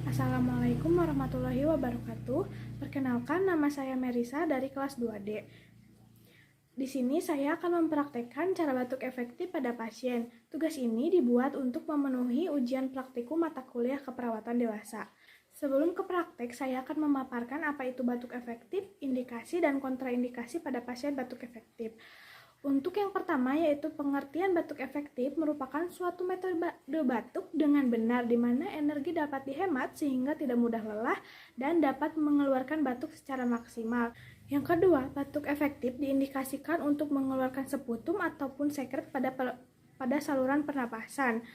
Assalamualaikum warahmatullahi wabarakatuh. Perkenalkan, nama saya Merisa dari kelas 2D. Di sini saya akan mempraktekkan cara batuk efektif pada pasien. Tugas ini dibuat untuk memenuhi ujian praktikum mata kuliah keperawatan dewasa. Sebelum ke praktek, saya akan memaparkan apa itu batuk efektif, indikasi dan kontraindikasi pada pasien batuk efektif. Untuk yang pertama yaitu pengertian batuk efektif merupakan suatu metode batuk dengan benar di mana energi dapat dihemat sehingga tidak mudah lelah dan dapat mengeluarkan batuk secara maksimal. Yang kedua, batuk efektif diindikasikan untuk mengeluarkan seputum ataupun sekret pada saluran pernapasan,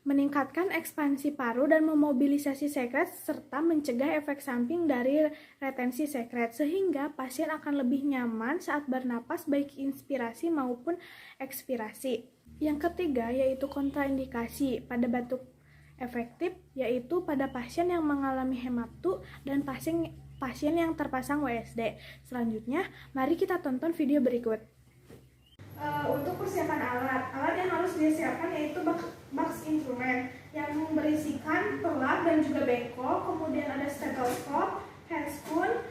meningkatkan ekspansi paru dan memobilisasi sekret serta mencegah efek samping dari retensi sekret sehingga pasien akan lebih nyaman saat bernapas baik inspirasi maupun ekspirasi. Yang ketiga yaitu kontraindikasi pada batuk efektif yaitu pada pasien yang mengalami hematu dan pasien yang terpasang WSD. Selanjutnya, mari kita tonton video berikut. Untuk persiapan alat yang harus disiapkan yaitu box instrumen yang berisikan pelak dan juga beko, kemudian ada stetoskop, handscoon,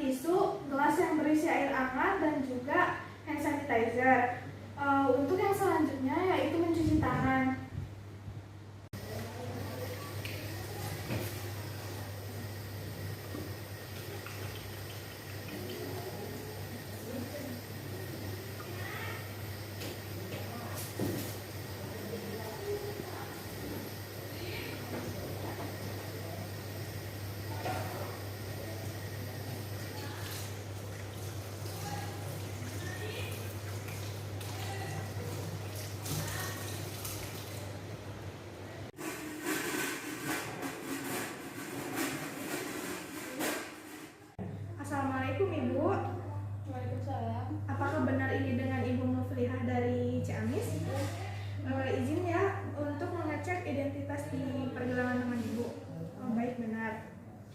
tisu, gelas yang berisi air hangat dan juga hand sanitizer. Untuk yang selanjutnya yaitu mencuci tangan. Assalamualaikum Ibu. Waalaikumsalam. Apakah benar ini dengan Ibu Muflihah dari Ciamis? Izin ya untuk mengecek identitas di pergelangan tangan Ibu. Baik, benar.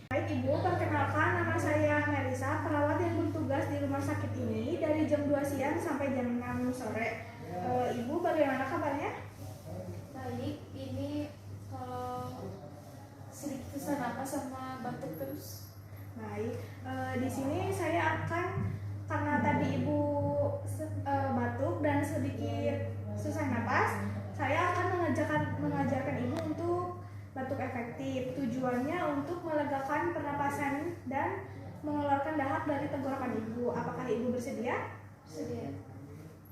Baik Ibu, perkenalkan nama saya Merisa, perawat yang bertugas di rumah sakit ini dari jam 2 siang sampai jam 6 sore. Ibu bagaimana kabarnya? Baik, ini kalau sedikit sesak napas sama batuk terus. Baik, di sini saya akan, karena tadi Ibu batuk dan sedikit susah napas, saya akan mengajarkan Ibu untuk batuk efektif. Tujuannya untuk melegakan pernapasan dan mengeluarkan dahak dari tenggorokan Ibu. Apakah Ibu bersedia? Bersedia.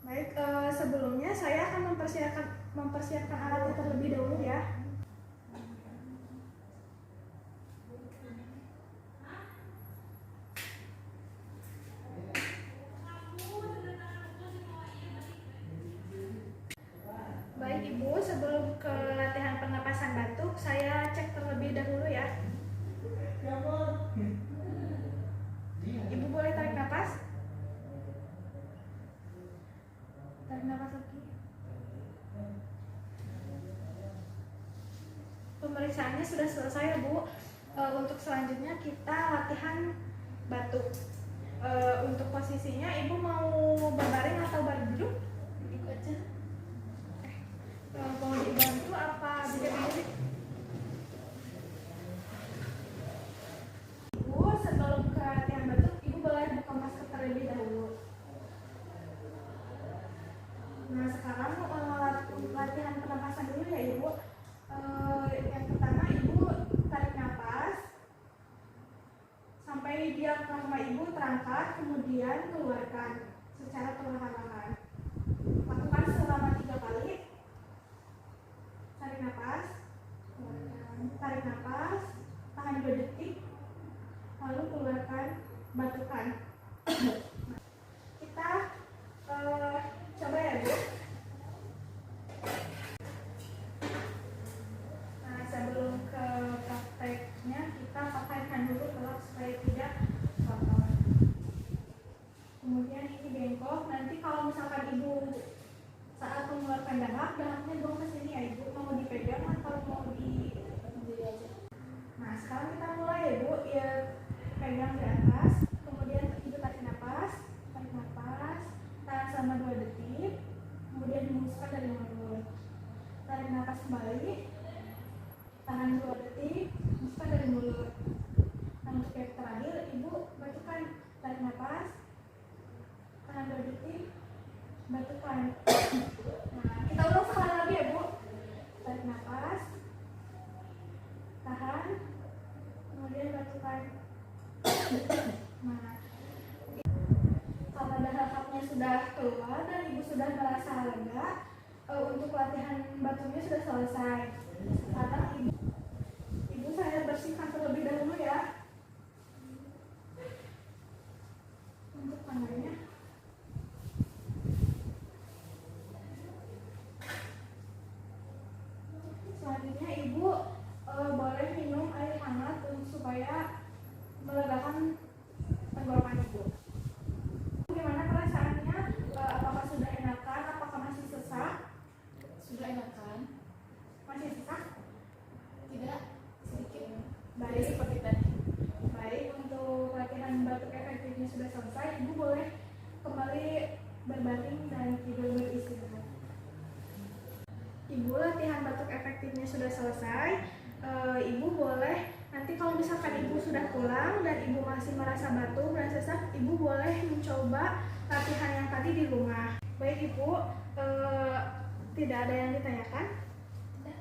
Baik, sebelumnya saya akan mempersiapkan alatnya terlebih dahulu ya. Baik Ibu, sebelum ke latihan pernapasan batuk, saya cek terlebih dahulu ya. Ibu boleh tarik napas? Tarik napas lagi. Pemeriksaannya sudah selesai ya Bu. Untuk selanjutnya kita latihan batuk. Untuk posisinya Ibu mau berbaring atau berduduk? Duduk aja. Mau dibantu apa bisa berdiri? Ibu sebelum ke latihan batuk, Ibu boleh buka masker terlebih dahulu. Nah sekarang latihan pernapasan dulu ya Ibu. Yang pertama Ibu tarik napas sampai diafragma Ibu terangkat, kemudian keluarkan secara perlahan-lahan. Lakukan selama 3 kali. Tarik napas, keluarkan. Tarik napas, tahan 2 detik, lalu keluarkan, batukan. Kita coba ya Bu. napas kembali, tahan 2 detik, hembuskan dari mulut. Nah, untuk yang terakhir, ibu batukan, tarik napas, tahan 2 detik, batukan. Nah, kita ulang sekali lagi ya bu. Tarik napas, tahan, kemudian batukan. Nah, karena dahaknya sudah keluar dan ibu sudah merasa lega, untuk latihan batuknya sudah selesai. Sekarang ibu saya bersihkan terlebih dahulu ya. Untuk tangannya. Selanjutnya ibu boleh minum air hangat supaya melegakan tenggorokan ibu. Gimana perasaannya? Apakah sudah enakan? Apakah masih sesak? Sudah enakan? Masih sesak? Tidak, sedikit. Baik. Seperti tadi. Baik, untuk latihan batuk efektifnya sudah selesai, ibu boleh kembali berbaring dan tidur beristirahat. Ibu, latihan batuk efektifnya sudah selesai. Ibu boleh, nanti kalau misalkan ibu sudah pulang dan ibu masih merasa batuk dan sesak, ibu boleh mencoba latihan yang tadi di rumah. Baik ibu, tidak ada yang ditanyakan? Tidak.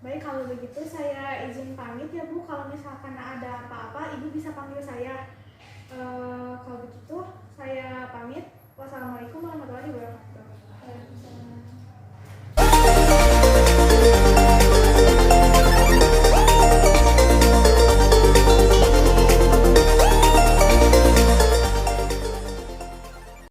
Baik, kalau begitu saya izin pamit ya bu. Kalau misalkan ada apa-apa, ibu bisa panggil saya.